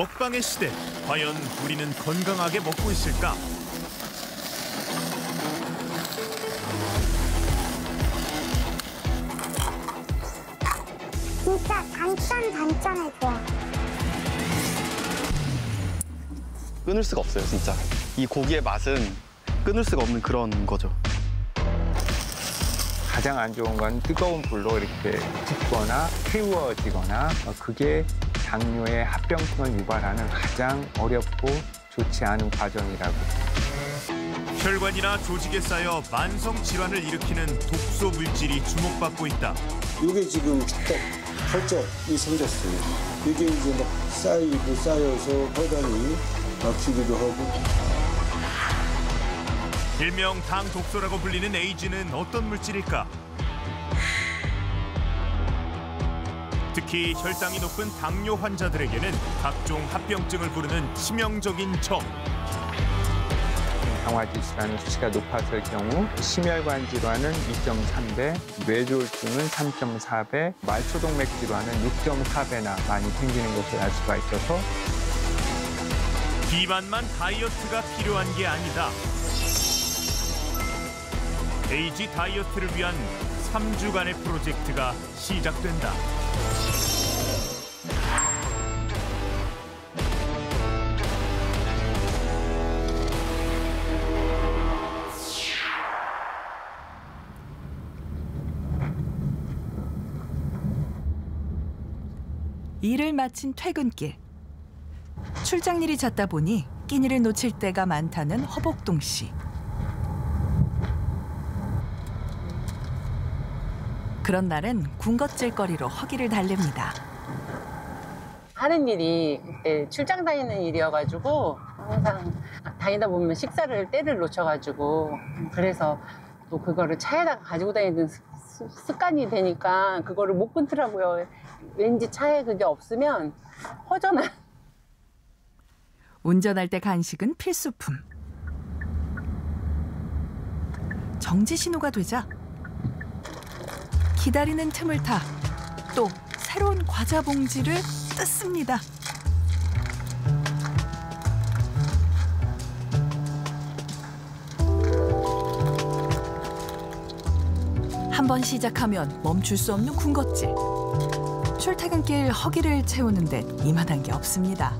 먹방의 시대, 과연 우리는 건강하게 먹고 있을까? 진짜 단짠단짠해 좋아. 끊을 수가 없어요, 진짜. 이 고기의 맛은 끊을 수가 없는 그런 거죠. 가장 안 좋은 건 뜨거운 불로 이렇게 굽거나 태워지거나 그게 당뇨의 합병증을 유발하는 가장 어렵고 좋지 않은 과정이라고. 혈관이나 조직에 쌓여 만성 질환을 일으키는 독소 물질이 주목받고 있다. 이게 지금 딱 혈전이 생겼어요. 이게 이제 막 쌓여서 혈관이 막히기도 하고. 일명 당 독소라고 불리는 에이즈는 어떤 물질일까? 특히 혈당이 높은 당뇨 환자들에게는 각종 합병증을 부르는 치명적인 점. 당화질환 수치가 높았을 경우 심혈관 질환은 2.3배, 뇌졸중은 3.4배, 말초동맥 질환은 6.4배나 많이 생기는 것을 알 수가 있어서 비만만 다이어트가 필요한 게 아니다. 에이지 다이어트를 위한 3주간의 프로젝트가 시작된다. 일을 마친 퇴근길. 출장일이 잦다 보니 끼니를 놓칠 때가 많다는 허복동 씨. 그런 날은 군것질거리로 허기를 달랩니다. 하는 일이 그때 출장 다니는 일이어가지고 항상 다니다 보면 때를 놓쳐가지고 그래서 또 그거를 차에다가 가지고 다니는 습관이 되니까 그거를 못 끊더라고요. 왠지 차에 그게 없으면 허전한. 운전할 때 간식은 필수품. 정지 신호가 되자 기다리는 틈을 타 또 새로운 과자 봉지를 뜯습니다. 한 번 시작하면 멈출 수 없는 군것질. 출퇴근길 허기를 채우는 데 이만한 게 없습니다.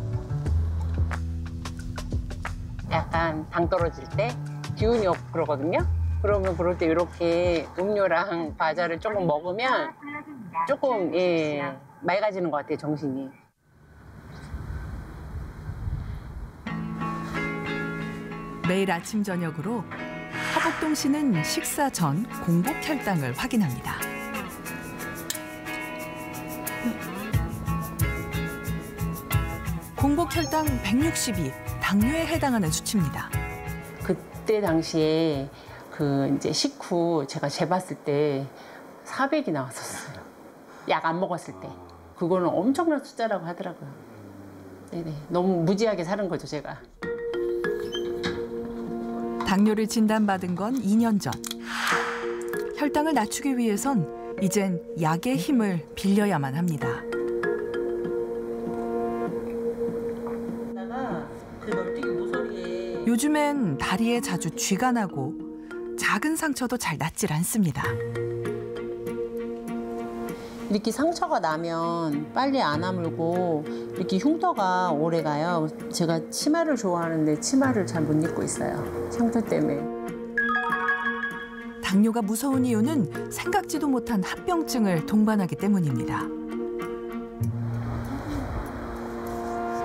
약간 당 떨어질 때 기운이 없고 그러거든요. 그러면 그럴 때 이렇게 음료랑 과자를 조금 먹으면 조금 맑아지는 것 같아요, 정신이. 매일 아침 저녁으로 허복동 씨는 식사 전 공복 혈당을 확인합니다. 공복 혈당 162, 당뇨에 해당하는 수치입니다. 그때 당시에 이제 식후 제가 재봤을 때 400이 나왔었어요. 약 안 먹었을 때. 그거는 엄청난 숫자라고 하더라고요. 네네. 너무 무지하게 사는 거죠, 제가. 당뇨를 진단받은 건 2년 전. 혈당을 낮추기 위해선 이젠 약의 힘을 빌려야만 합니다. 요즘엔 다리에 자주 쥐가 나고 작은 상처도 잘 낫질 않습니다. 이렇게 상처가 나면 빨리 안 아물고 이렇게 흉터가 오래 가요. 제가 치마를 좋아하는데 치마를 잘 못 입고 있어요. 상처 때문에. 당뇨가 무서운 이유는 생각지도 못한 합병증을 동반하기 때문입니다.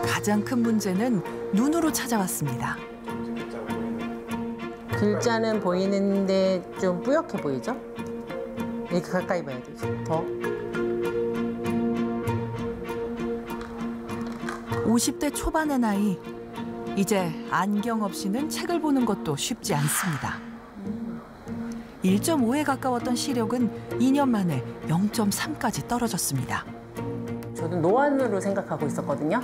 가장 큰 문제는 눈으로 찾아왔습니다. 글자는 보이는데 좀 뿌옇게 보이죠? 이렇게 가까이 봐야 되죠, 더. 50대 초반의 나이. 이제 안경 없이는 책을 보는 것도 쉽지 않습니다. 1.5에 가까웠던 시력은 2년 만에 0.3까지 떨어졌습니다. 저도 노안으로 생각하고 있었거든요.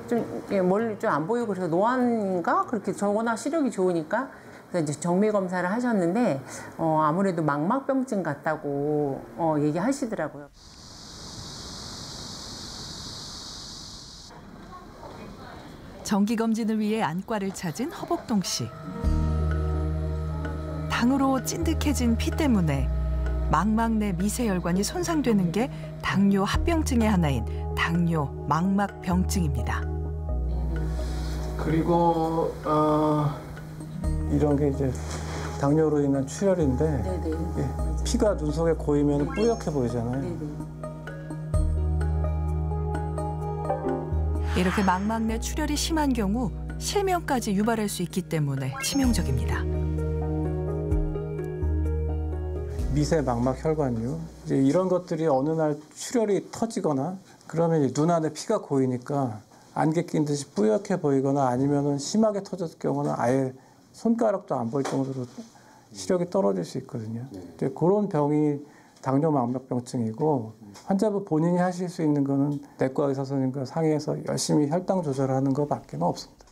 좀 멀리 좀 안 보이고 그래서 노안인가? 그렇게 저 워낙 시력이 좋으니까 그래서 이제 정밀 검사를 하셨는데 아무래도 망막병증 같다고 얘기하시더라고요. 정기 검진을 위해 안과를 찾은 허복동 씨. 당으로 찐득해진 피 때문에 망막내 미세혈관이 손상되는 게 당뇨 합병증의 하나인 당뇨 망막병증입니다. 그리고 이런 게 이제 당뇨로 인한 출혈인데 예, 피가 눈 속에 고이면 뿌옇게 보이잖아요. 이렇게 망막내 출혈이 심한 경우 실명까지 유발할 수 있기 때문에 치명적입니다. 미세 망막 혈관이요. 이제 이런 것들이 어느 날 출혈이 터지거나 그러면 이제 눈 안에 피가 고이니까 안개 낀 듯이 뿌옇게 보이거나 아니면은 심하게 터졌을 경우는 아예 손가락도 안 보일 정도로 시력이 떨어질 수 있거든요. 이제 그런 병이 당뇨 망막병증이고 환자분 본인이 하실 수 있는 거는 내과 의사 선생님과 상의해서 열심히 혈당 조절하는 것밖에 없습니다.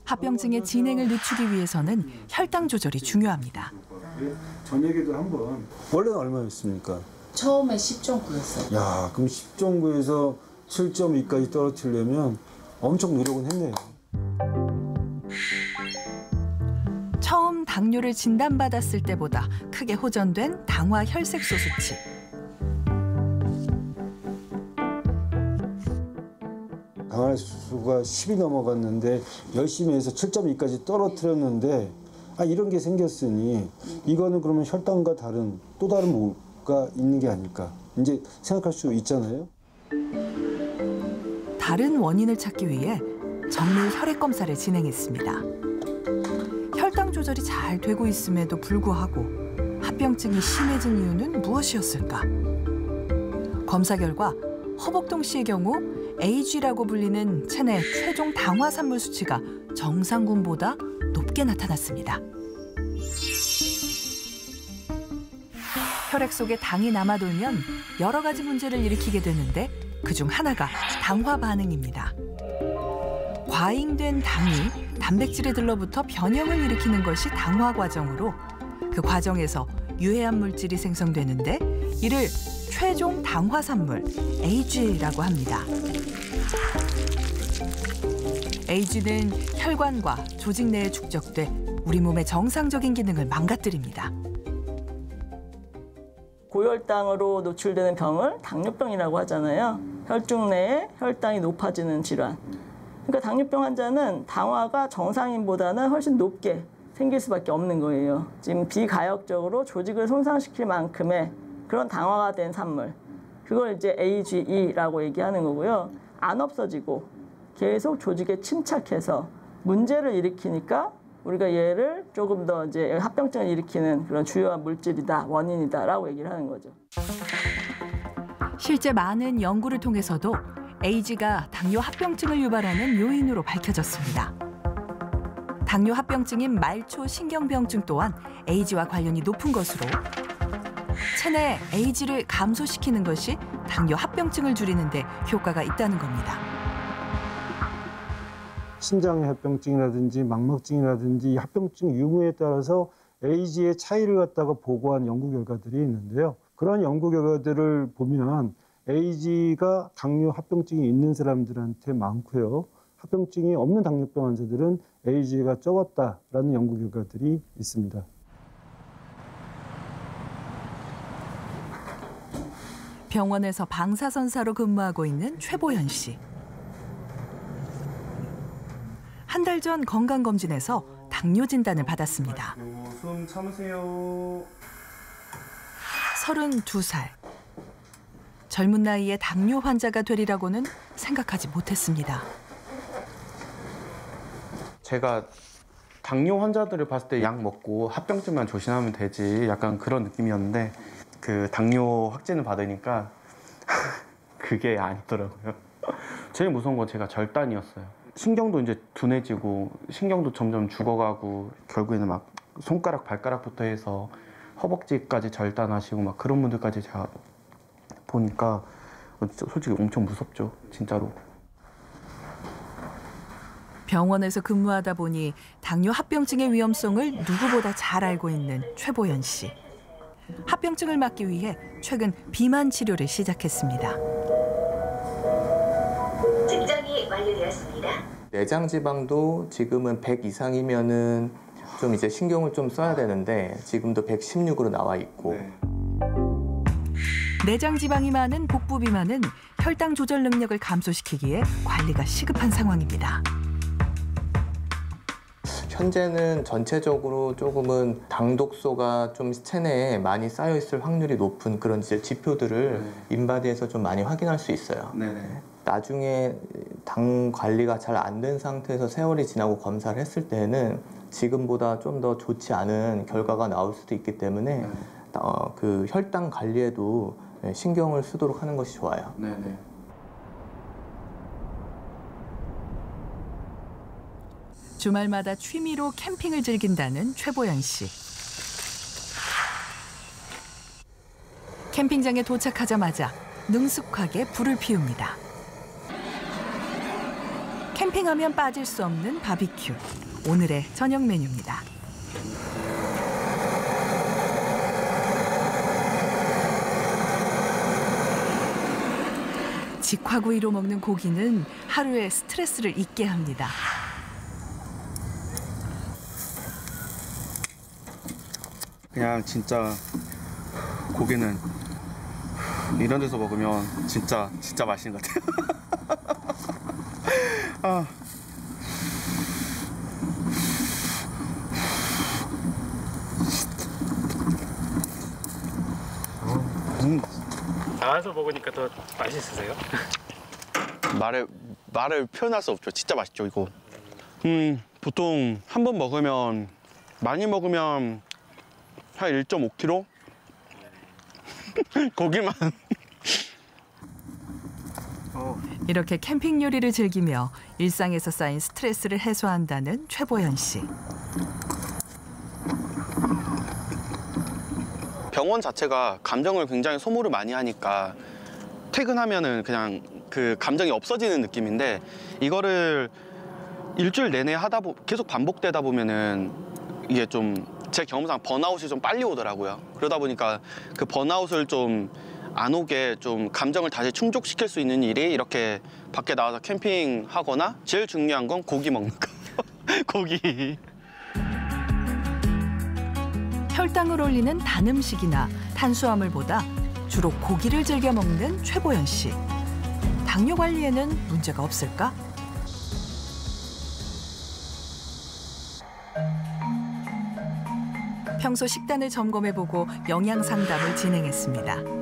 합병증의 진행을 늦추기 위해서는 혈당 조절이 중요합니다. 저녁에도 한번. 원래는 얼마였습니까? 처음에 10.9였어요. 야, 그럼 10.9에서 7.2까지 떨어뜨리려면 엄청 노력은 했네요. 처음 당뇨를 진단받았을 때보다 크게 호전된 당화 혈색소 수치. 당화수가 10이 넘어갔는데 열심히 해서 7.2까지 떨어뜨렸는데 이런 게 생겼으니 이거는 그러면 혈당과 다른 또 다른 뭐가 있는 게 아닐까 이제 생각할 수 있잖아요. 다른 원인을 찾기 위해 정밀 혈액 검사를 진행했습니다. 혈당 조절이 잘 되고 있음에도 불구하고 합병증이 심해진 이유는 무엇이었을까? 검사 결과 허복동 씨의 경우 AG라고 불리는 체내 최종 당화산물 수치가 정상군보다 높게 나타났습니다. 혈액 속에 당이 남아돌면 여러 가지 문제를 일으키게 되는데 그중 하나가 당화 반응입니다. 과잉된 당이 단백질에 들러붙어 변형을 일으키는 것이 당화 과정으로 그 과정에서 유해한 물질이 생성되는데 이를 최종 당화산물 AG라고 합니다. AG는 혈관과 조직 내에 축적돼 우리 몸의 정상적인 기능을 망가뜨립니다. 고혈당으로 노출되는 병을 당뇨병이라고 하잖아요. 혈중 내에 혈당이 높아지는 질환. 그러니까 당뇨병 환자는 당화가 정상인보다는 훨씬 높게 생길 수밖에 없는 거예요. 지금 비가역적으로 조직을 손상시킬 만큼의 그런 당화가 된 산물. 그걸 이제 AGE라고 얘기하는 거고요. 안 없어지고 계속 조직에 침착해서 문제를 일으키니까 우리가 얘를 조금 더 이제 합병증을 일으키는 그런 주요한 물질이다, 원인이다라고 얘기를 하는 거죠. 실제 많은 연구를 통해서도 AG가 당뇨 합병증을 유발하는 요인으로 밝혀졌습니다. 당뇨 합병증인 말초 신경병증 또한 AG와 관련이 높은 것으로 체내 AG를 감소시키는 것이 당뇨 합병증을 줄이는 데 효과가 있다는 겁니다. 신장 합병증이라든지 망막증이라든지 합병증 유무에 따라서 AG의 차이를 갖다가 보고한 연구 결과들이 있는데요. 그런 연구 결과들을 보면 AG가 당뇨 합병증이 있는 사람들한테 많고요. 합병증이 없는 당뇨병 환자들은 AG가 적었다라는 연구 결과들이 있습니다. 병원에서 방사선사로 근무하고 있는 최보현 씨. 한 달 전 건강검진에서 당뇨 진단을 받았습니다. 숨 참으세요. 32살. 젊은 나이에 당뇨 환자가 되리라고는 생각하지 못했습니다. 제가 당뇨 환자들을 봤을 때 약 먹고 합병증만 조심하면 되지 약간 그런 느낌이었는데 그 당뇨 확진을 받으니까 그게 아니더라고요. 제일 무서운 건 제가 절단이었어요. 신경도 이제 둔해지고 신경도 점점 죽어가고 결국에는 막 손가락 발가락부터 해서 허벅지까지 절단하시고 막 그런 분들까지 제가 보니까 솔직히 엄청 무섭죠, 진짜로. 병원에서 근무하다 보니 당뇨 합병증의 위험성을 누구보다 잘 알고 있는 최보현 씨. 합병증을 막기 위해 최근 비만 치료를 시작했습니다. 증정이 완료되었습니다. 내장 지방도 지금은 100 이상이면은 좀 이제 신경을 좀 써야 되는데 지금도 116으로 나와 있고. 내장 지방이 많은 복부 비만은 혈당 조절 능력을 감소시키기에 관리가 시급한 상황입니다. 현재는 전체적으로 조금은 당독소가 좀 체내에 많이 쌓여 있을 확률이 높은 그런 이제 지표들을 인바디에서 좀 많이 확인할 수 있어요. 나중에 당 관리가 잘 안 된 상태에서 세월이 지나고 검사를 했을 때는 지금보다 좀 더 좋지 않은 결과가 나올 수도 있기 때문에 그 혈당 관리에도 신경을 쓰도록 하는 것이 좋아요. 주말마다 취미로 캠핑을 즐긴다는 최보연 씨. 캠핑장에 도착하자마자 능숙하게 불을 피웁니다. 캠핑하면 빠질 수 없는 바비큐. 오늘의 저녁 메뉴입니다. 직화구이로 먹는 고기는 하루의 스트레스를 잊게 합니다. 그냥 진짜 고기는 이런 데서 먹으면 진짜 맛있는 것 같아요. 나와서 먹으니까 더 맛있으세요? 말을 표현할 수 없죠. 진짜 맛있죠, 이거. 보통 한 번 먹으면 많이 먹으면 한 1.5kg? 고기만. 이렇게 캠핑 요리를 즐기며 일상에서 쌓인 스트레스를 해소한다는 최보연 씨. 병원 자체가 감정을 굉장히 소모를 많이 하니까 퇴근하면은 그냥 그 감정이 없어지는 느낌인데 이거를 일주일 내내 계속 반복되다 보면은 이게 좀 제 경험상 번아웃이 좀 빨리 오더라고요. 그러다 보니까 그 번아웃을 좀 안 오게 좀 감정을 다시 충족시킬 수 있는 일이 이렇게 밖에 나와서 캠핑하거나 제일 중요한 건 고기 먹는 거. 고기. 혈당을 올리는 단 음식이나 탄수화물보다 주로 고기를 즐겨 먹는 최보연 씨. 당뇨 관리에는 문제가 없을까? 평소 식단을 점검해보고 영양 상담을 진행했습니다.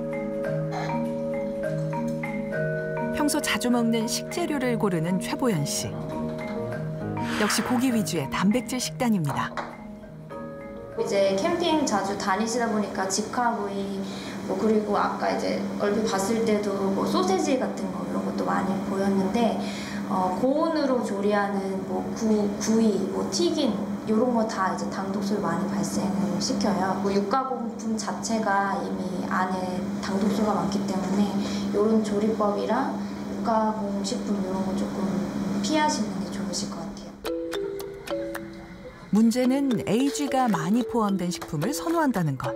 평소 자주 먹는 식재료를 고르는 최보연 씨. 역시 고기 위주의 단백질 식단입니다. 이제 캠핑 자주 다니시다 보니까 직화구이 그리고 아까 이제 얼핏 봤을 때도 뭐 소세지 같은 거 이런 것도 많이 보였는데 고온으로 조리하는 구이, 튀긴 이런 거 다 이제 당독소를 많이 발생을 시켜요. 육가공품 자체가 이미 안에 당독소가 많기 때문에 이런 조리법이랑 육가공 식품 이런 거 조금 피하시는 게 좋으실 것 같아요. 문제는 AG가 많이 포함된 식품을 선호한다는 것.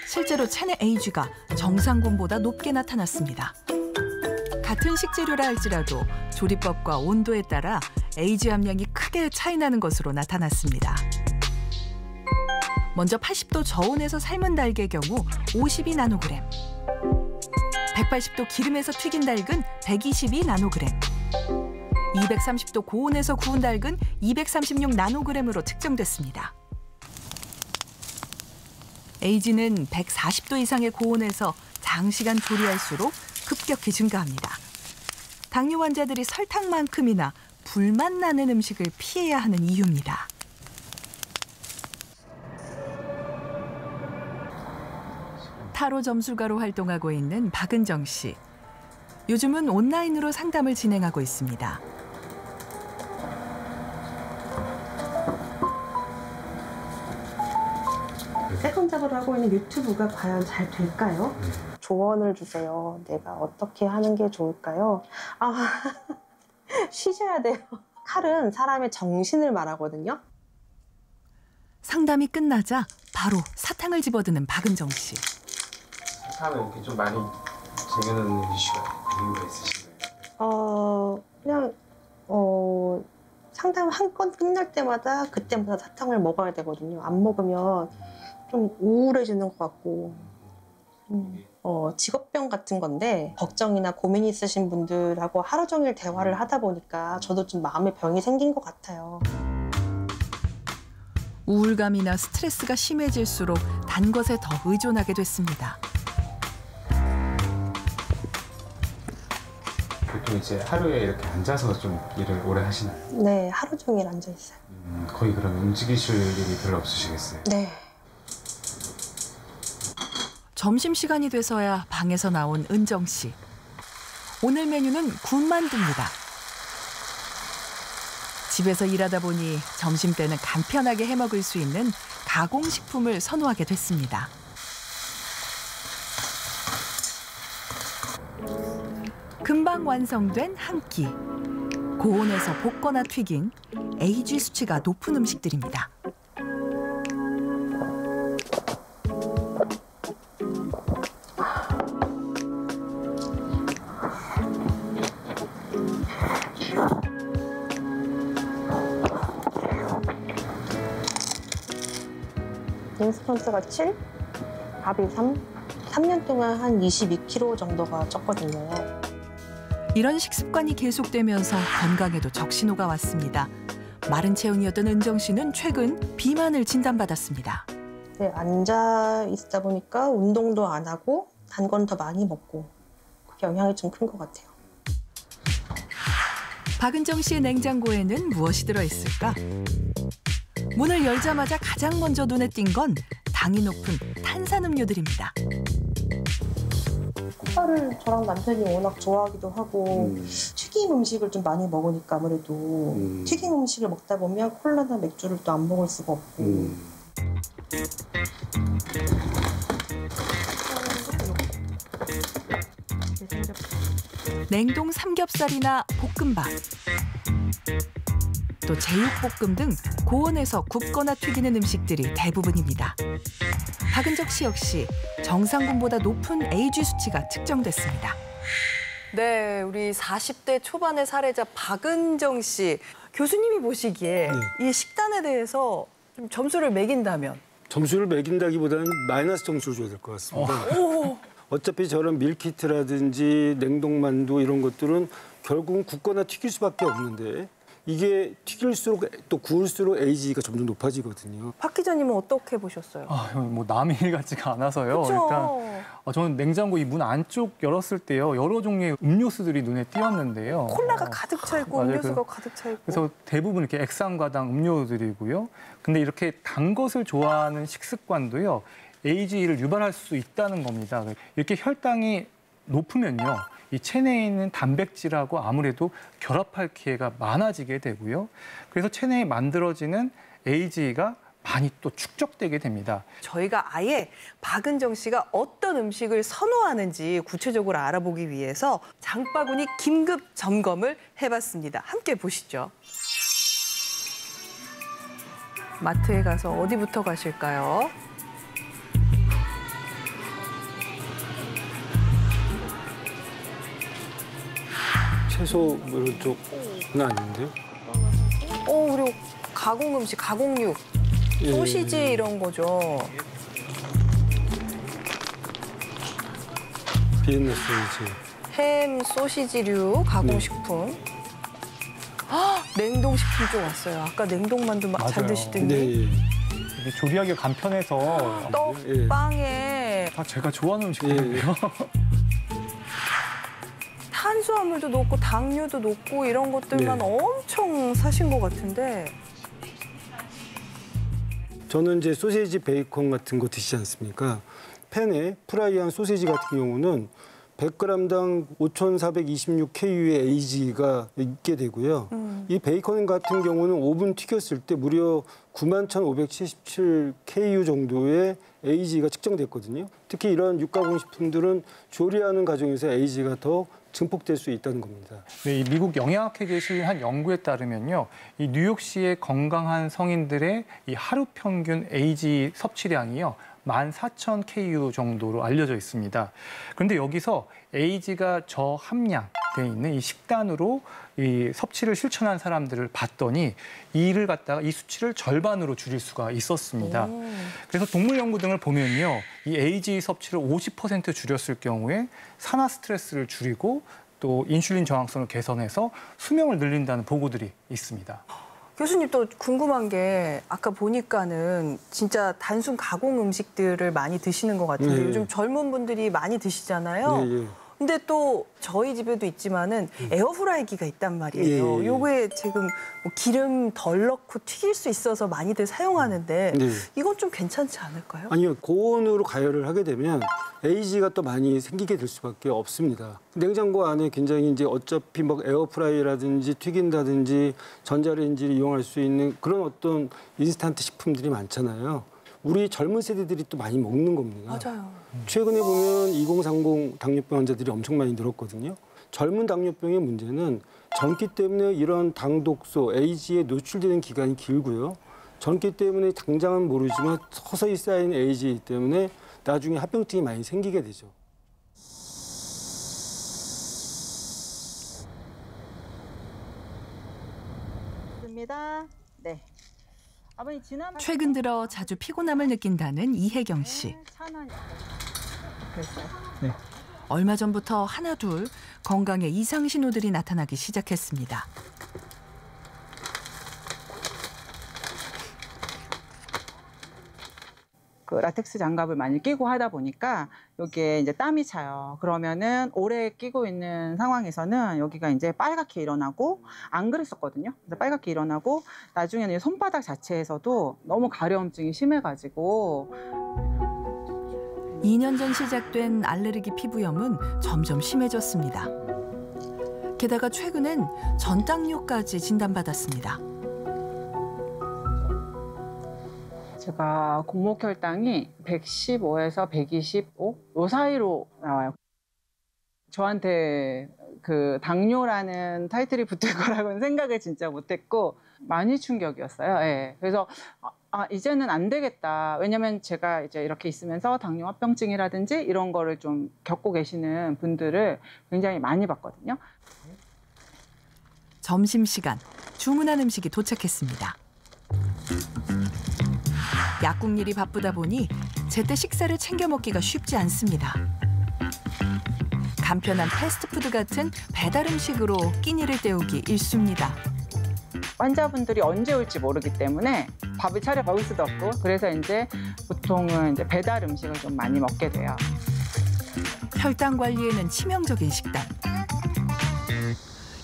실제로 체내 AG가 정상군보다 높게 나타났습니다. 같은 식재료라 할지라도 조리법과 온도에 따라 AG 함량이 크게 차이나는 것으로 나타났습니다. 먼저 80도 저온에서 삶은 닭의 경우 52 나노그램, 180도 기름에서 튀긴 닭은 122 나노그램, 230도 고온에서 구운 닭은 236 나노그램으로 측정됐습니다. AG는 140도 이상의 고온에서 장시간 조리할수록 급격히 증가합니다. 당뇨 환자들이 설탕만큼이나 불맛 나는 음식을 피해야 하는 이유입니다. 타로 점술가로 활동하고 있는 박은정 씨. 요즘은 온라인으로 상담을 진행하고 있습니다. 세컨잡으로 하고 있는 유튜브가 과연 잘 될까요? 조언을 주세요. 내가 어떻게 하는 게 좋을까요? 쉬셔야 돼요. 칼은 사람의 정신을 말하거든요. 상담이 끝나자 바로 사탕을 집어드는 박은정 씨. 사탕을 이렇게 좀 많이 쟁여놓는 이유가 있으신가요? 그냥 상담 한 건 끝날 때마다 그때마다 사탕을 먹어야 되거든요. 안 먹으면 좀 우울해지는 것 같고 직업병 같은 건데 걱정이나 고민이 있으신 분들하고 하루 종일 대화를 하다 보니까 저도 좀 마음의 병이 생긴 것 같아요. 우울감이나 스트레스가 심해질수록 단 것에 더 의존하게 됐습니다. 보통 이제 하루에 이렇게 앉아서 좀 일을 오래 하시나요? 네, 하루 종일 앉아 있어요. 거의 그럼 움직이실 일이 별로 없으시겠어요? 네. 점심시간이 돼서야 방에서 나온 은정 씨. 오늘 메뉴는 군만두입니다. 집에서 일하다 보니 점심때는 간편하게 해먹을 수 있는 가공식품을 선호하게 됐습니다. 금방 완성된 한 끼. 고온에서 볶거나 튀긴 AG 수치가 높은 음식들입니다. 인스턴트가 7, 밥이 3. 3년 동안 한 22kg 정도가 쪘거든요. 이런 식습관이 계속되면서 건강에도 적신호가 왔습니다. 마른 체형이었던 은정 씨는 최근 비만을 진단받았습니다. 네, 앉아 있다 보니까 운동도 안 하고 단 건 더 많이 먹고 그게 영향이 좀 큰 것 같아요. 박은정 씨의 냉장고에는 무엇이 들어있을까? 문을 열자마자 가장 먼저 눈에 띈 건 당이 높은 탄산음료들입니다. 콜라를 저랑 남편이 워낙 좋아하기도 하고 튀김 음식을 좀 많이 먹으니까 아무래도 튀김 음식을 먹다 보면 콜라나 맥주를 또 안 먹을 수가 없고 냉동 삼겹살이나 볶음밥, 또 제육볶음 등 고온에서 굽거나 튀기는 음식들이 대부분입니다. 박은정 씨 역시 정상군보다 높은 AG 수치가 측정됐습니다. 네, 우리 40대 초반의 사례자 박은정 씨. 교수님이 보시기에 이 식단에 대해서 좀 점수를 매긴다면? 점수를 매긴다기보다는 마이너스 점수를 줘야 될 것 같습니다. 어차피 저런 밀키트라든지 냉동만두 이런 것들은 결국은 굽거나 튀길 수밖에 없는데 이게 튀길수록 또 구울수록 AG가 점점 높아지거든요. 박 기자님은 어떻게 보셨어요? 뭐 남의 일 같지가 않아서요. 그쵸? 일단 저는 냉장고 이 문 안쪽 열었을 때요. 여러 종류의 음료수들이 눈에 띄었는데요. 콜라가 가득 차 있고 맞아요. 음료수가 가득 차 있고. 그래서 대부분 이렇게 액상과당 음료들이고요. 근데 이렇게 단 것을 좋아하는 식습관도요. AG를 유발할 수 있다는 겁니다. 이렇게 혈당이 높으면요. 이 체내에 있는 단백질하고 아무래도 결합할 기회가 많아지게 되고요. 그래서 체내에 만들어지는 AG가 많이 또 축적되게 됩니다. 저희가 아예 박은정 씨가 어떤 음식을 선호하는지 구체적으로 알아보기 위해서 장바구니 긴급 점검을 해봤습니다. 함께 보시죠. 마트에 가서 어디부터 가실까요? 채소 뭐 이런 쪽은 아닌데요? 그리고 가공 음식, 가공육, 소시지 이런 거죠. 비엔나 소시지. 햄, 소시지류, 가공식품. 냉동식품 쪽 왔어요. 아까 냉동만두 잘 드시더니. 이게 조리하기 간편해서 떡, 빵에. 다 제가 좋아하는 음식이에요. 탄수화물도 높고 당류도 높고 이런 것들만 엄청 사신 것 같은데. 저는 이제 소시지 베이컨 같은 거 드시지 않습니까? 팬에 프라이한 소시지 같은 경우는 100g당 5,426Ku의 AG가 있게 되고요. 이 베이컨 같은 경우는 오븐 튀겼을 때 무려 91,577Ku 정도의 AG가 측정됐거든요. 특히 이런 육가공식품들은 조리하는 과정에서 AG가 더 증폭될 수 있다는 겁니다. 네, 이 미국 영양학회계에 실린 한 연구에 따르면요, 이 뉴욕시의 건강한 성인들의 이 하루 평균 AG 섭취량이요 14,000 KU 정도로 알려져 있습니다. 그런데 여기서 AG가 저함량돼 있는 이 식단으로 이 섭취를 실천한 사람들을 봤더니 이를 갖다가 이 수치를 절반으로 줄일 수가 있었습니다. 그래서 동물 연구 등을 보면요, 이 AG 섭취를 50% 줄였을 경우에 산화 스트레스를 줄이고 또 인슐린 저항성을 개선해서 수명을 늘린다는 보고들이 있습니다. 교수님 또 궁금한 게 아까 보니까는 진짜 단순 가공 음식들을 많이 드시는 것 같은데 네. 요즘 젊은 분들이 많이 드시잖아요. 네, 네. 근데 또 저희 집에도 있지만은 에어프라이기가 있단 말이에요. 예. 요거에 지금 뭐 기름 덜 넣고 튀길 수 있어서 많이들 사용하는데 네. 이건 좀 괜찮지 않을까요? 아니요, 고온으로 가열을 하게 되면 AG가 또 많이 생기게 될 수밖에 없습니다. 냉장고 안에 굉장히 이제 어차피 뭐 에어프라이라든지 튀긴다든지 전자레인지를 이용할 수 있는 그런 어떤 인스턴트 식품들이 많잖아요. 우리 젊은 세대들이 또 많이 먹는 겁니다. 맞아요. 최근에 보면 2030 당뇨병 환자들이 엄청 많이 늘었거든요. 젊은 당뇨병의 문제는 젊기 때문에 이런 당독소, AG에 노출되는 기간이 길고요. 젊기 때문에 당장은 모르지만 서서히 쌓인 AG 때문에 나중에 합병증이 많이 생기게 되죠. 네. 최근 들어 자주 피곤함을 느낀다는 이혜경 씨. 네. 얼마 전부터 하나둘 건강에 이상 신호들이 나타나기 시작했습니다. 그 라텍스 장갑을 많이 끼고 하다 보니까 여기에 이제 땀이 차요. 그러면은 오래 끼고 있는 상황에서는 여기가 이제 빨갛게 일어나고 안 그랬었거든요. 그래서 빨갛게 일어나고 나중에는 손바닥 자체에서도 너무 가려움증이 심해가지고 2년 전 시작된 알레르기 피부염은 점점 심해졌습니다. 게다가 최근엔 전당뇨까지 진단받았습니다. 제가 공목혈당이 115에서 125? 요 사이로 나와요. 저한테 그 당뇨라는 타이틀이 붙을 거라고는 생각을 진짜 못했고 많이 충격이었어요. 예. 그래서 이제는 안 되겠다. 왜냐면 제가 이제 이렇게 있으면서 당뇨 합병증이라든지 이런 거를 좀 겪고 계시는 분들을 굉장히 많이 봤거든요. 점심시간, 주문한 음식이 도착했습니다. 약국 일이 바쁘다 보니 제때 식사를 챙겨 먹기가 쉽지 않습니다. 간편한 패스트푸드 같은 배달 음식으로 끼니를 때우기 일쑤입니다. 환자분들이 언제 올지 모르기 때문에 밥을 차려 먹을 수도 없고 그래서 이제 보통은 이제 배달 음식을 좀 많이 먹게 돼요. 혈당 관리에는 치명적인 식단.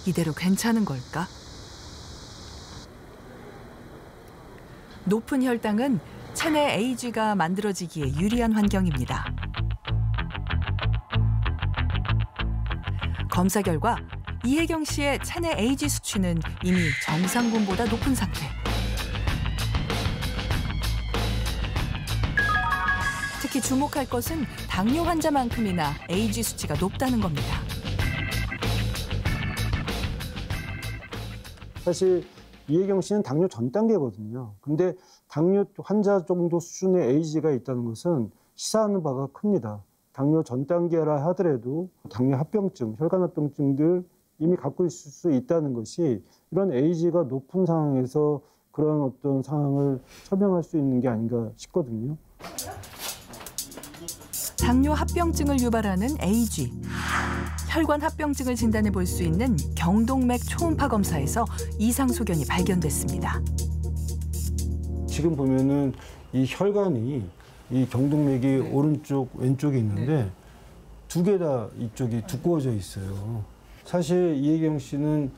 이대로 괜찮은 걸까? 높은 혈당은 체내 AG가 만들어지기에 유리한 환경입니다. 검사 결과 이혜경 씨의 체내 AG 수치는 이미 정상군보다 높은 상태. 특히 주목할 것은 당뇨 환자만큼이나 AG 수치가 높다는 겁니다. 사실 이혜경 씨는 당뇨 전 단계거든요. 근데 당뇨 환자 정도 수준의 AG가 있다는 것은 시사하는 바가 큽니다. 당뇨 전 단계라 하더라도 당뇨 합병증, 혈관 합병증들 이미 갖고 있을 수 있다는 것이 이런 AG가 높은 상황에서 그런 어떤 상황을 설명할 수 있는 게 아닌가 싶거든요. 당뇨 합병증을 유발하는 AG. 혈관 합병증을 진단해 볼 수 있는 경동맥 초음파 검사에서 이상 소견이 발견됐습니다. 지금 보면은 이 혈관이 이 경동맥이 오른쪽 왼쪽에 있는데 두 개 다 이쪽이 두꺼워져 있어요. 사실 이혜경 씨는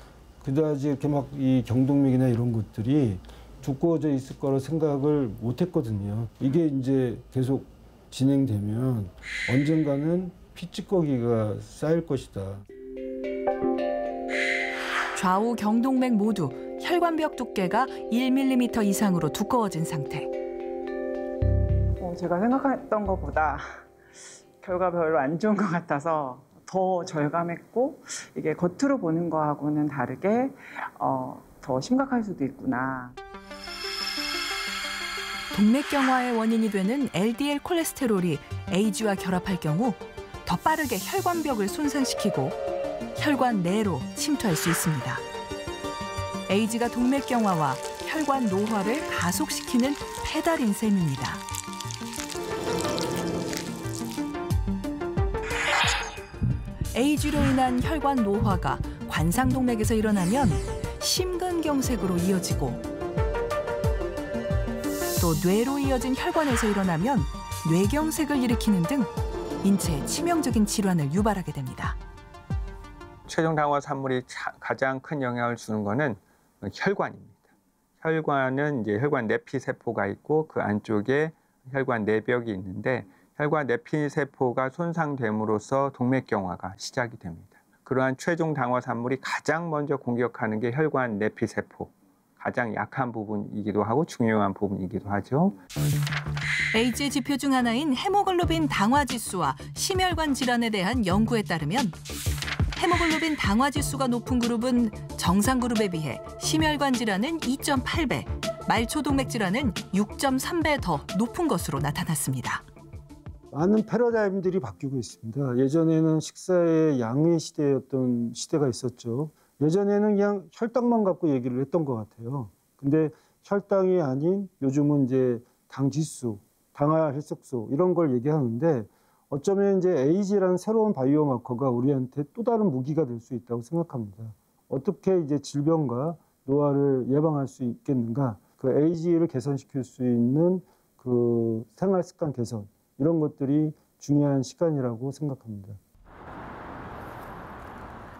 그다지 이렇게 막 이 경동맥이나 이런 것들이 두꺼워져 있을 거라 생각을 못 했거든요. 이게 이제 계속 진행되면 언젠가는 피찌꺼기가 쌓일 것이다. 좌우 경동맥 모두 혈관벽 두께가 1mm 이상으로 두꺼워진 상태. 제가 생각했던 것보다 결과 별로 안 좋은 것 같아서 더 절감했고 이게 겉으로 보는 거하고는 다르게 더 심각할 수도 있구나. 동맥경화의 원인이 되는 LDL 콜레스테롤이 에이즈와 결합할 경우 더 빠르게 혈관벽을 손상시키고 혈관 내로 침투할 수 있습니다. 에이즈가 동맥경화와 혈관 노화를 가속시키는 페달인 셈입니다. 에이즈로 인한 혈관 노화가 관상동맥에서 일어나면 심근경색으로 이어지고 또 뇌로 이어진 혈관에서 일어나면 뇌경색을 일으키는 등 인체에 치명적인 질환을 유발하게 됩니다. 최종 당화 산물이 가장 큰 영향을 주는 거는 혈관입니다. 혈관은 이제 혈관 내피 세포가 있고 그 안쪽에 혈관 내벽이 있는데 혈관 내피 세포가 손상됨으로써 동맥경화가 시작이 됩니다. 그러한 최종 당화 산물이 가장 먼저 공격하는 게 혈관 내피 세포. 가장 약한 부분이기도 하고 중요한 부분이기도 하죠. 에이즈의 지표 중 하나인 헤모글로빈 당화 지수와 심혈관 질환에 대한 연구에 따르면 헤모글로빈 당화 지수가 높은 그룹은 정상 그룹에 비해 심혈관 질환은 2.8배, 말초동맥 질환은 6.3배 더 높은 것으로 나타났습니다. 많은 패러다임들이 바뀌고 있습니다. 예전에는 식사의 양의 시대였던 시대가 있었죠. 예전에는 그냥 혈당만 갖고 얘기를 했던 것 같아요. 근데 혈당이 아닌 요즘은 이제 당 지수, 당화 혈색소 이런 걸 얘기하는데 어쩌면 이제 에이즈라는 새로운 바이오 마커가 우리한테 또 다른 무기가 될 수 있다고 생각합니다. 어떻게 이제 질병과 노화를 예방할 수 있겠는가? 그 에이즈를 개선시킬 수 있는 그 생활 습관 개선 이런 것들이 중요한 시간이라고 생각합니다.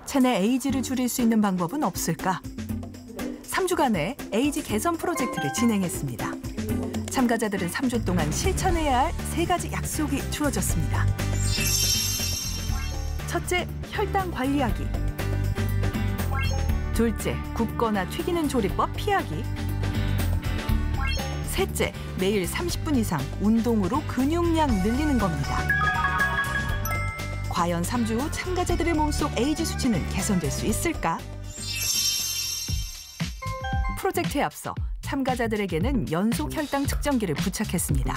체내 에이즈를 줄일 수 있는 방법은 없을까? 3주간의 에이즈 개선 프로젝트를 진행했습니다. 참가자들은 3주 동안 실천해야 할 3가지 약속이 주어졌습니다. 첫째, 혈당 관리하기. 둘째, 굽거나 튀기는 조리법 피하기. 셋째, 매일 30분 이상 운동으로 근육량 늘리는 겁니다. 과연 3주 후 참가자들의 몸속 에이즈 수치는 개선될 수 있을까? 프로젝트에 앞서 참가자들에게는 연속 혈당 측정기를 부착했습니다.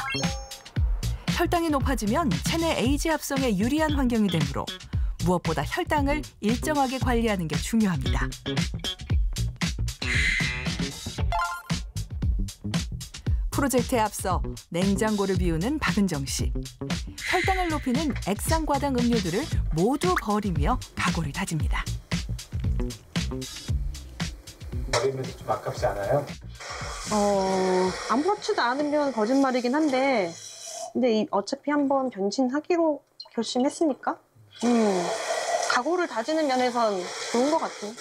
혈당이 높아지면 체내 에이즈 합성에 유리한 환경이 되므로 무엇보다 혈당을 일정하게 관리하는 게 중요합니다. 프로젝트에 앞서 냉장고를 비우는 박은정 씨. 혈당을 높이는 액상과당 음료들을 모두 버리며 각오를 다집니다. 버리면 좀 아깝지 않아요? 아무렇지도 않으면 거짓말이긴 한데 근데 어차피 한번 변신하기로 결심했으니까 각오를 다지는 면에선 좋은 것 같아요.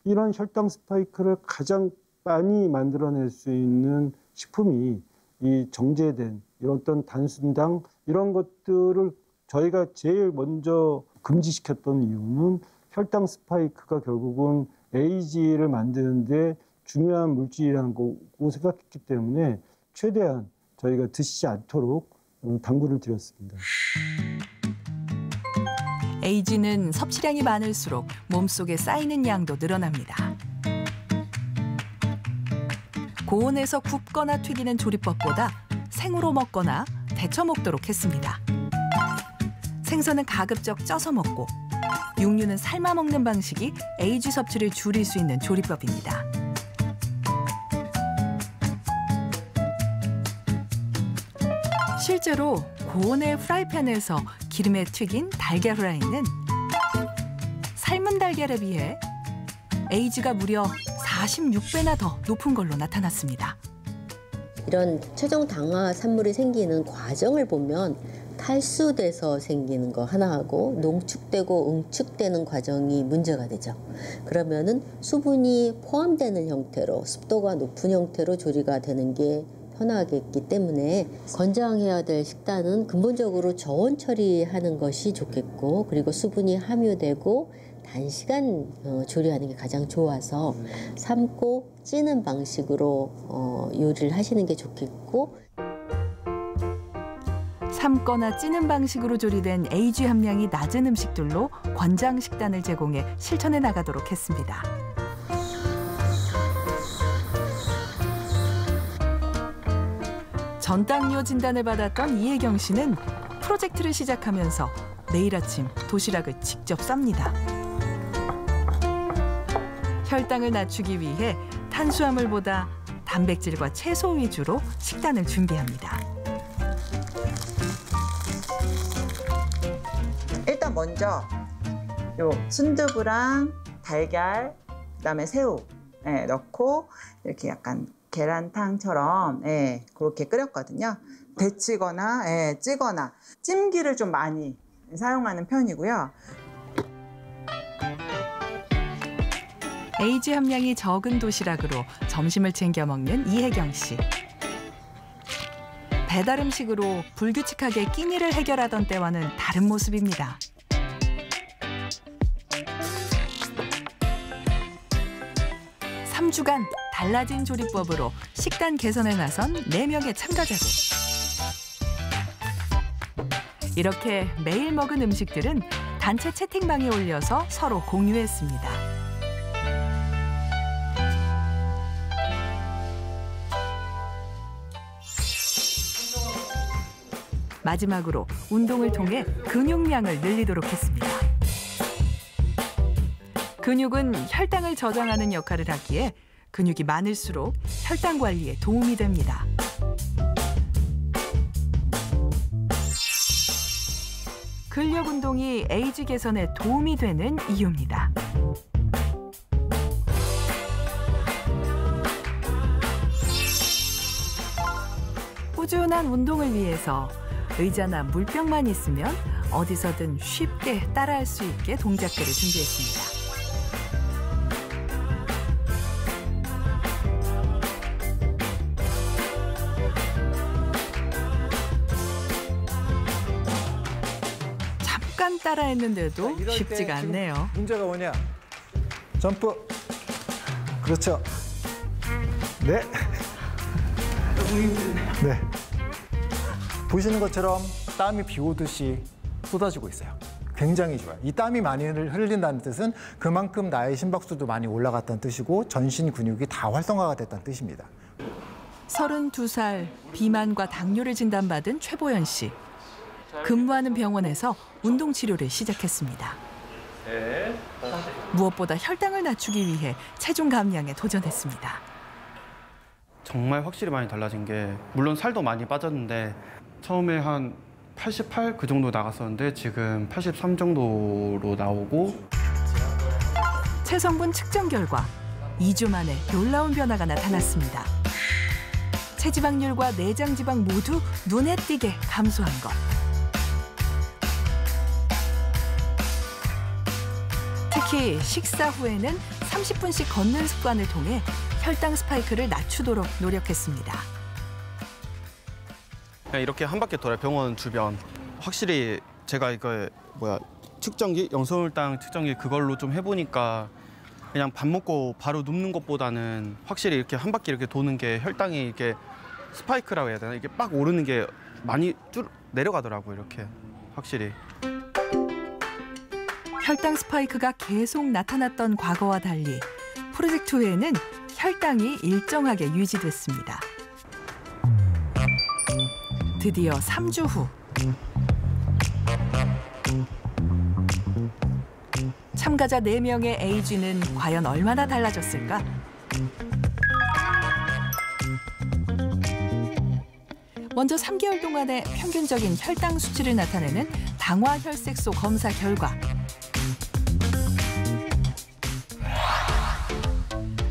이런 혈당 스파이크를 가장 많이 만들어낼 수 있는 식품이 이 정제된 이런 어떤 단순당 이런 것들을 저희가 제일 먼저 금지시켰던 이유는 혈당 스파이크가 결국은 에이즈를 만드는데 중요한 물질이라는 거고 생각했기 때문에 최대한 저희가 드시지 않도록 당부를 드렸습니다. 에이즈는 섭취량이 많을수록 몸속에 쌓이는 양도 늘어납니다. 고온에서 굽거나 튀기는 조리법보다 생으로 먹거나 데쳐 먹도록 했습니다. 생선은 가급적 쪄서 먹고 육류는 삶아 먹는 방식이 에이즈 섭취를 줄일 수 있는 조리법입니다. 실제로 고온의 프라이팬에서 기름에 튀긴 달걀 후라이는 삶은 달걀에 비해 에이즈가 무려 46배나 더 높은 걸로 나타났습니다. 이런 최종 당화 산물이 생기는 과정을 보면 탈수돼서 생기는 거 하나하고 농축되고 응축되는 과정이 문제가 되죠. 그러면은 수분이 포함되는 형태로 습도가 높은 형태로 조리가 되는 게 편하겠기 때문에 권장해야 될 식단은 근본적으로 저온 처리하는 것이 좋겠고 그리고 수분이 함유되고 단시간 조리하는 게 가장 좋아서 삶고 찌는 방식으로 요리를 하시는 게 좋겠고 삶거나 찌는 방식으로 조리된 AG 함량이 낮은 음식들로 권장 식단을 제공해 실천해 나가도록 했습니다. 전당뇨 진단을 받았던 이혜경 씨는 프로젝트를 시작하면서 매일 아침 도시락을 직접 쌉니다. 혈당을 낮추기 위해 탄수화물보다 단백질과 채소 위주로 식단을 준비합니다. 일단 먼저 요 순두부랑 달걀, 그다음에 새우 넣고 이렇게 약간 계란탕처럼 그렇게 끓였거든요. 데치거나 찌거나 찜기를 좀 많이 사용하는 편이고요. AG 함량이 적은 도시락으로 점심을 챙겨 먹는 이혜경 씨. 배달 음식으로 불규칙하게 끼니를 해결하던 때와는 다른 모습입니다. 삼 주간 달라진 조리법으로 식단 개선에 나선 4명의 참가자들. 이렇게 매일 먹은 음식들은 단체 채팅방에 올려서 서로 공유했습니다. 마지막으로 운동을 통해 근육량을 늘리도록 했습니다. 근육은 혈당을 저장하는 역할을 하기에 근육이 많을수록 혈당 관리에 도움이 됩니다. 근력 운동이 에이즈 개선에 도움이 되는 이유입니다. 꾸준한 운동을 위해서 의자나 물병만 있으면 어디서든 쉽게 따라할 수 있게 동작들을 준비했습니다. 잠깐 따라했는데도 쉽지가 않네요. 문제가 뭐냐? 점프. 그렇죠. 네. 너무 힘드네요. 네. 보시는 것처럼 땀이 비 오듯이 쏟아지고 있어요. 굉장히 좋아요. 이 땀이 많이 흘린다는 뜻은 그만큼 나의 심박수도 많이 올라갔다는 뜻이고 전신 근육이 다 활성화가 됐다는 뜻입니다. 32살, 비만과 당뇨를 진단받은 최보연 씨. 근무하는 병원에서 운동 치료를 시작했습니다. 무엇보다 혈당을 낮추기 위해 체중 감량에 도전했습니다. 정말 확실히 많이 달라진 게 물론 살도 많이 빠졌는데 처음에 한 88 그 정도 나갔었는데 지금 83 정도로 나오고 체성분 측정 결과 2주 만에 놀라운 변화가 나타났습니다. 체지방률과 내장 지방 모두 눈에 띄게 감소한 것. 특히 식사 후에는 30분씩 걷는 습관을 통해 혈당 스파이크를 낮추도록 노력했습니다. 그냥 이렇게 한 바퀴 돌아요. 병원 주변. 확실히 제가 이거 측정기, 영수혈당 측정기 그걸로 좀 해보니까 그냥 밥 먹고 바로 눕는 것보다는 확실히 이렇게 한 바퀴 이렇게 도는 게 혈당이 이렇게 스파이크라고 해야 되나? 이게 막 오르는 게 많이 내려가더라고요. 이렇게 확실히. 혈당 스파이크가 계속 나타났던 과거와 달리 프로젝트 후에는 혈당이 일정하게 유지됐습니다. 드디어 3주 후. 참가자 4명의 에이지는 과연 얼마나 달라졌을까? 먼저 3개월 동안의 평균적인 혈당 수치를 나타내는 당화혈색소 검사 결과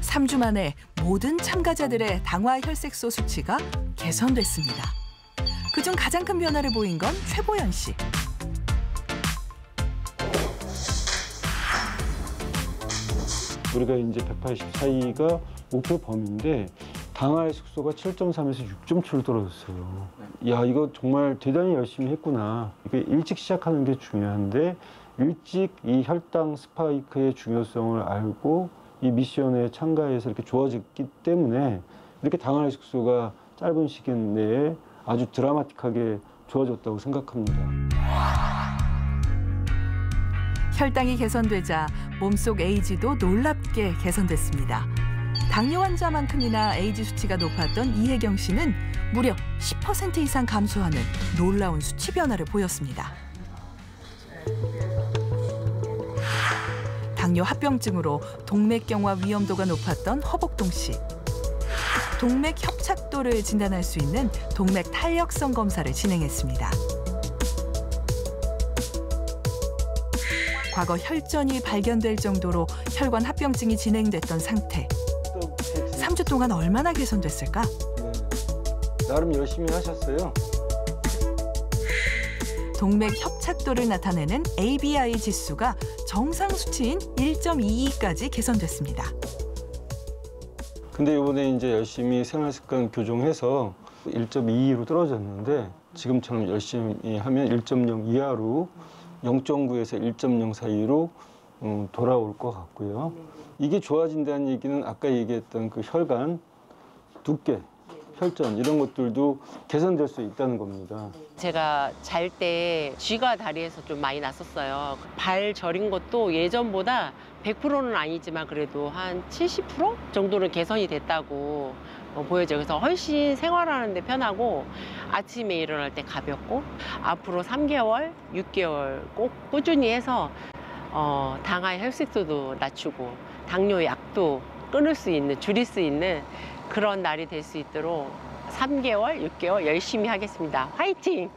3주 만에 모든 참가자들의 당화혈색소 수치가 개선됐습니다. 그중 가장 큰 변화를 보인 건 최보연 씨. 우리가 이제 180 사이가 목표 범위인데 당화혈색소가 7.3에서 6.7로 떨어졌어요. 야, 이거 정말 대단히 열심히 했구나. 이게 일찍 시작하는 게 중요한데 일찍 이 혈당 스파이크의 중요성을 알고 이 미션에 참가해서 이렇게 좋아졌기 때문에 이렇게 당화혈색소가 짧은 시간 내에 아주 드라마틱하게 좋아졌다고 생각합니다. 혈당이 개선되자 몸속 에이지도 놀랍게 개선됐습니다. 당뇨 환자만큼이나 에이지 수치가 높았던 이혜경 씨는 무려 10% 이상 감소하는 놀라운 수치 변화를 보였습니다. 당뇨 합병증으로 동맥경화 위험도가 높았던 허복동 씨. 동맥 협착도를 진단할 수 있는 동맥 탄력성 검사를 진행했습니다. 과거 혈전이 발견될 정도로 혈관 합병증이 진행됐던 상태. 3주 동안 얼마나 개선됐을까? 나름 열심히 하셨어요. 동맥 협착도를 나타내는 ABI 지수가 정상 수치인 1.22까지 개선됐습니다. 근데 이번에 이제 열심히 생활습관 교정해서 1.22로 떨어졌는데 지금처럼 열심히 하면 1.0 이하로 0.9에서 1.0 사이로 돌아올 것 같고요. 이게 좋아진다는 얘기는 아까 얘기했던 그 혈관, 두께, 혈전 이런 것들도 개선될 수 있다는 겁니다. 제가 잘 때 쥐가 다리에서 좀 많이 났었어요. 발 저린 것도 예전보다 100%는 아니지만 그래도 한 70% 정도는 개선이 됐다고 보여져요. 그래서 훨씬 생활하는 데 편하고 아침에 일어날 때 가볍고 앞으로 3개월, 6개월 꼭 꾸준히 해서 당화 혈색소도 낮추고 당뇨 약도 끊을 수 있는, 줄일 수 있는 그런 날이 될 수 있도록 3개월, 6개월 열심히 하겠습니다. 화이팅!